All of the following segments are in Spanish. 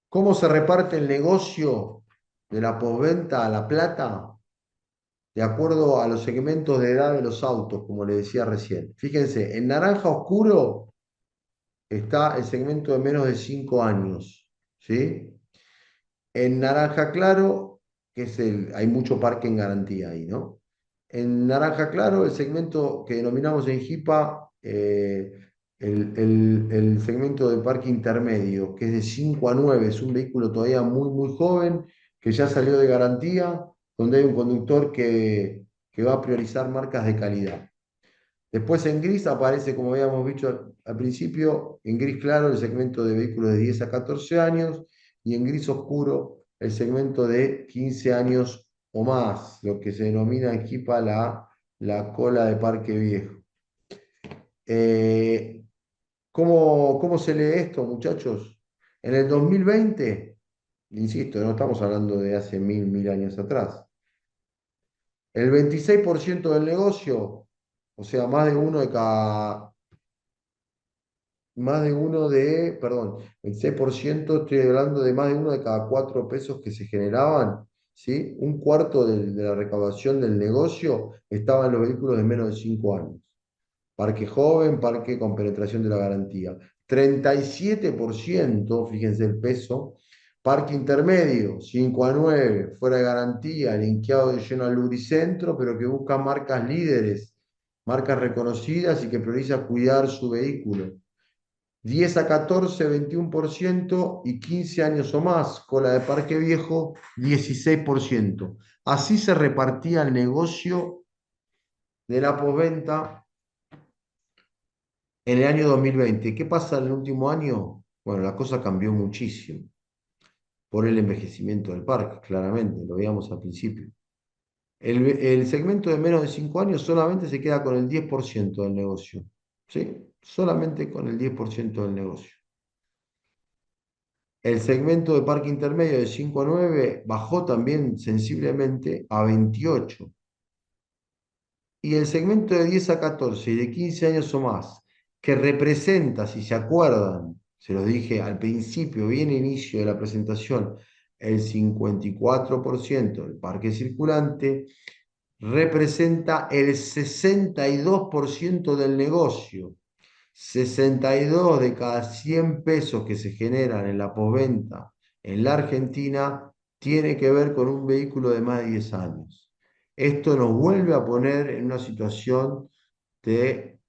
¿Cómo se reparte el negocio de la postventa a la plata? De acuerdo a los segmentos de edad de los autos, como le decía recién. Fíjense, en naranja oscuro está el segmento de menos de 5 años, ¿sí? En naranja claro, hay mucho parque en garantía ahí, ¿no? En naranja claro, el segmento que denominamos en JIPA, el segmento de parque intermedio, que es de 5 a 9, es un vehículo todavía muy, muy joven, que ya salió de garantía, donde hay un conductor que va a priorizar marcas de calidad. Después en gris aparece, como habíamos dicho al principio, en gris claro el segmento de vehículos de 10 a 14 años y en gris oscuro el segmento de 15 años o más, lo que se denomina en Jipa la cola de parque viejo. Eh, ¿cómo se lee esto, muchachos? En el 2020, insisto, no estamos hablando de hace mil años atrás, el 26% del negocio, o sea, perdón, el 6%, estoy hablando de más de uno de cada 4 pesos que se generaban, ¿sí? Un cuarto de la recaudación del negocio estaba en los vehículos de menos de 5 años. Parque joven, parque con penetración de la garantía. 37%, fíjense el peso, parque intermedio, 5 a 9, fuera de garantía, linkeado de lleno al lubricentro, pero que busca marcas líderes, marcas reconocidas y que prioriza cuidar su vehículo. 10 a 14, 21% y 15 años o más, cola de parque viejo, 16%. Así se repartía el negocio de la posventa en el año 2020. ¿Qué pasa en el último año? Bueno, la cosa cambió muchísimo por el envejecimiento del parque, claramente, lo veíamos al principio. El segmento de menos de 5 años solamente se queda con el 10% del negocio, ¿sí? Solamente con el 10% del negocio. El segmento de parque intermedio de 5 a 9 bajó también sensiblemente a 28. Y el segmento de 10 a 14 y de 15 años o más, que representa, si se acuerdan, se los dije al principio, bien inicio de la presentación, el 54% del parque circulante, representa el 62% del negocio. 62 de cada 100 pesos que se generan en la posventa en la Argentina tiene que ver con un vehículo de más de 10 años. Esto nos vuelve a poner en una situación de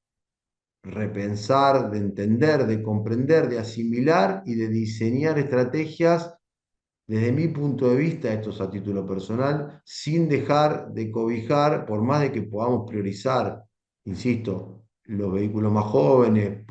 repensar, de entender, de comprender, de asimilar y de diseñar estrategias desde mi punto de vista, esto es a título personal, sin dejar de cobijar, por más de que podamos priorizar, insisto, los vehículos más jóvenes,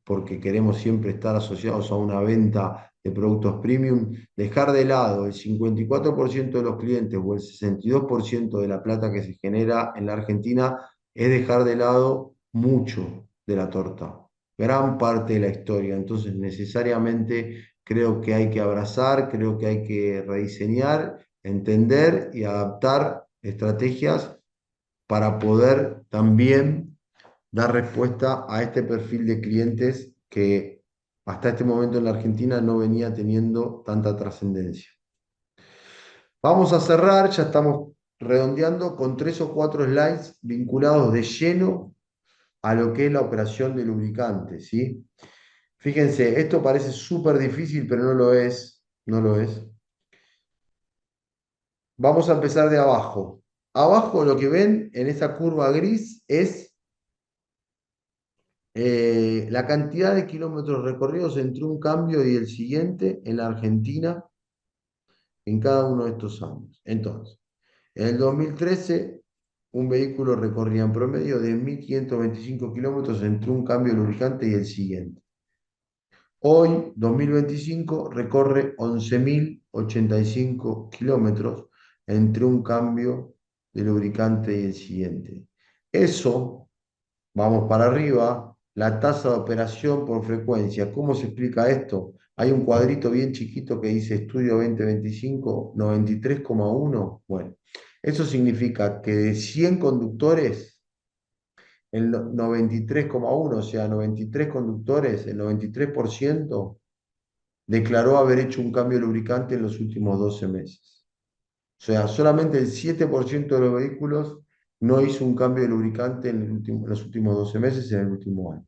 porque queremos siempre estar asociados a una venta de productos premium, dejar de lado el 54% de los clientes o el 62% de la plata que se genera en la Argentina, es dejar de lado mucho de la torta, gran parte de la historia. Entonces, necesariamente creo que hay que abrazar, creo que hay que rediseñar, entender y adaptar estrategias para poder también dar respuesta a este perfil de clientes que hasta este momento en la Argentina no venía teniendo tanta trascendencia. Vamos a cerrar, ya estamos redondeando con 3 o 4 slides vinculados de lleno a lo que es la operación de lubricante, ¿sí? Fíjense, esto parece súper difícil, pero no lo es, no lo es. Vamos a empezar de abajo. Abajo lo que ven en esa curva gris es la cantidad de kilómetros recorridos entre un cambio y el siguiente en la Argentina en cada uno de estos años. Entonces, en el 2013, un vehículo recorría en promedio de 1.525 kilómetros entre un cambio lubricante y el siguiente. Hoy, 2025, recorre 11.085 kilómetros entre un cambio de lubricante y el siguiente. Eso, vamos para arriba, la tasa de operación por frecuencia. ¿Cómo se explica esto? Hay un cuadrito bien chiquito que dice estudio 2025, 93,1. Bueno, eso significa que de 100 conductores, el 93,1, o sea, 93 conductores, el 93%, declaró haber hecho un cambio de lubricante en los últimos 12 meses. O sea, solamente el 7% de los vehículos no hizo un cambio de lubricante en los últimos 12 meses, en el último año.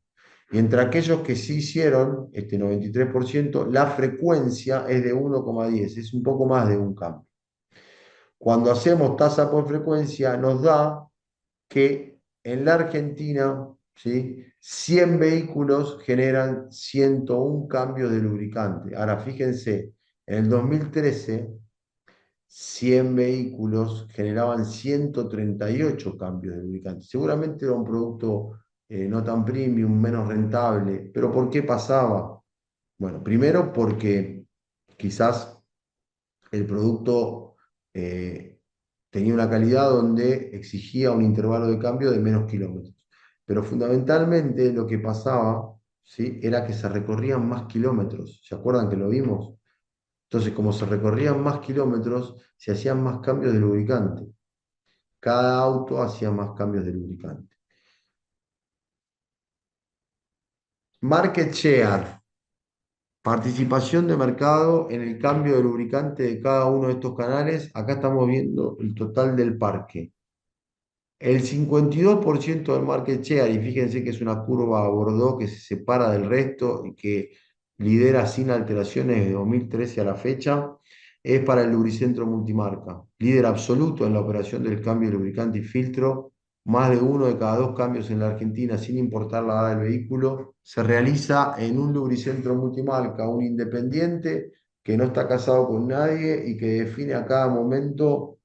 Y entre aquellos que sí hicieron, este 93%, la frecuencia es de 1,10, es un poco más de un cambio. Cuando hacemos tasa por frecuencia, nos da que en la Argentina, ¿sí?, 100 vehículos generan 101 cambios de lubricante. Ahora, fíjense, en el 2013, 100 vehículos generaban 138 cambios de lubricante. Seguramente era un producto no tan premium, menos rentable. ¿Pero por qué pasaba? Bueno, primero porque quizás el producto tenía una calidad donde exigía un intervalo de cambio de menos kilómetros. Pero fundamentalmente lo que pasaba, ¿sí?, era que se recorrían más kilómetros. ¿Se acuerdan que lo vimos? Entonces, como se recorrían más kilómetros, se hacían más cambios de lubricante. Cada auto hacía más cambios de lubricante. Market share, participación de mercado en el cambio de lubricante de cada uno de estos canales. Acá estamos viendo el total del parque. El 52% del market share, y fíjense que es una curva Bordeaux que se separa del resto y que lidera sin alteraciones de 2013 a la fecha, es para el lubricentro multimarca. Líder absoluto en la operación del cambio de lubricante y filtro. Más de uno de cada dos cambios en la Argentina, sin importar la edad del vehículo, se realiza en un lubricentro multimarca, un independiente que no está casado con nadie y que define a cada momento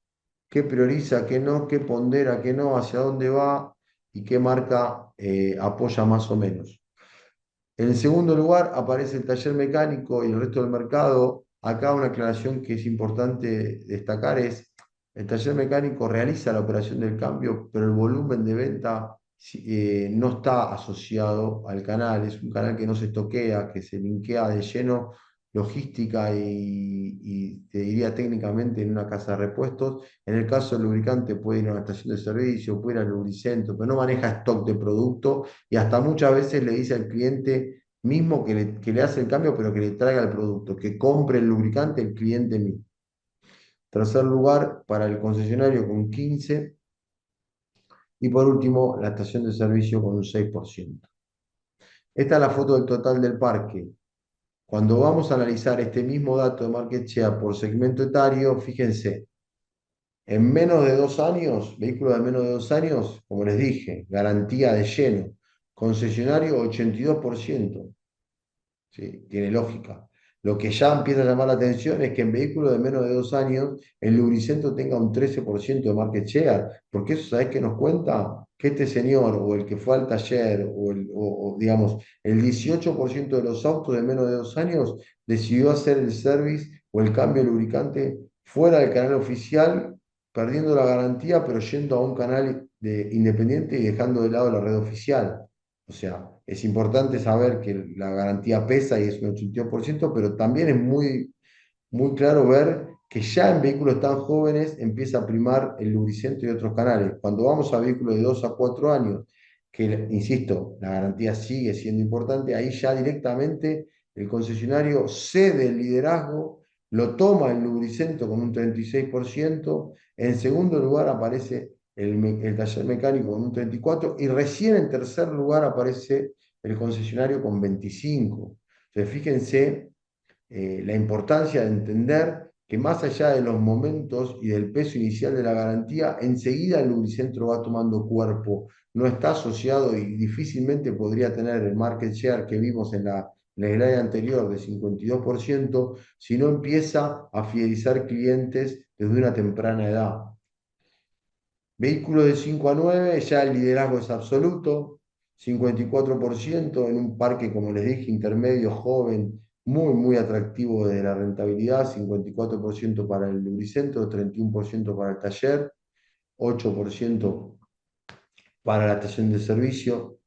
qué prioriza, qué no, qué pondera, qué no, hacia dónde va y qué marca apoya más o menos. En el segundo lugar aparece el taller mecánico y el resto del mercado. Acá una aclaración que es importante destacar es, el taller mecánico realiza la operación del cambio, pero el volumen de venta no está asociado al canal, es un canal que no se toquea, que se linkea de lleno logística y te diría técnicamente en una casa de repuestos. En el caso del lubricante puede ir a una estación de servicio, puede ir al lubricentro, pero no maneja stock de producto y hasta muchas veces le dice al cliente mismo que le hace el cambio, pero que le traiga el producto, que compre el lubricante el cliente mismo. Tercer lugar para el concesionario con 15 y por último la estación de servicio con un 6%. Esta es la foto del total del parque. Cuando vamos a analizar este mismo dato de market share por segmento etario, fíjense, en menos de 2 años, vehículos de menos de 2 años, como les dije, garantía de lleno, concesionario 82%. ¿Sí? Tiene lógica. Lo que ya empieza a llamar la atención es que en vehículos de menos de 2 años el lubricentro tenga un 13% de market share, porque eso, ¿sabés qué nos cuenta? Que este señor o el que fue al taller digamos, el 18% de los autos de menos de 2 años decidió hacer el service o el cambio de lubricante fuera del canal oficial, perdiendo la garantía, pero yendo a un canal independiente y dejando de lado la red oficial. O sea, es importante saber que la garantía pesa y es un 82%, pero también es muy, muy claro ver que ya en vehículos tan jóvenes empieza a primar el lubricento y otros canales. Cuando vamos a vehículos de 2 a 4 años, que, insisto, la garantía sigue siendo importante, ahí ya directamente el concesionario cede el liderazgo, lo toma el lubricento con un 36%, en segundo lugar aparece el taller mecánico con un 34% y recién en tercer lugar aparece el concesionario con 25%. Entonces, fíjense la importancia de entender que más allá de los momentos y del peso inicial de la garantía, enseguida el lubricentro va tomando cuerpo, no está asociado y difícilmente podría tener el market share que vimos en el slide anterior de 52%, si no empieza a fidelizar clientes desde una temprana edad. Vehículos de 5 a 9, ya el liderazgo es absoluto, 54% en un parque, como les dije, intermedio, joven, muy, muy atractivo desde la rentabilidad, 54% para el lubricentro, 31% para el taller, 8% para la estación de servicio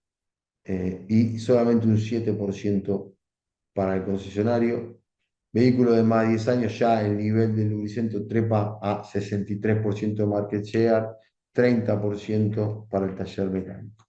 y solamente un 7% para el concesionario. Vehículo de más de 10 años, ya el nivel del lubricentro trepa a 63% de market share, 30% para el taller mecánico.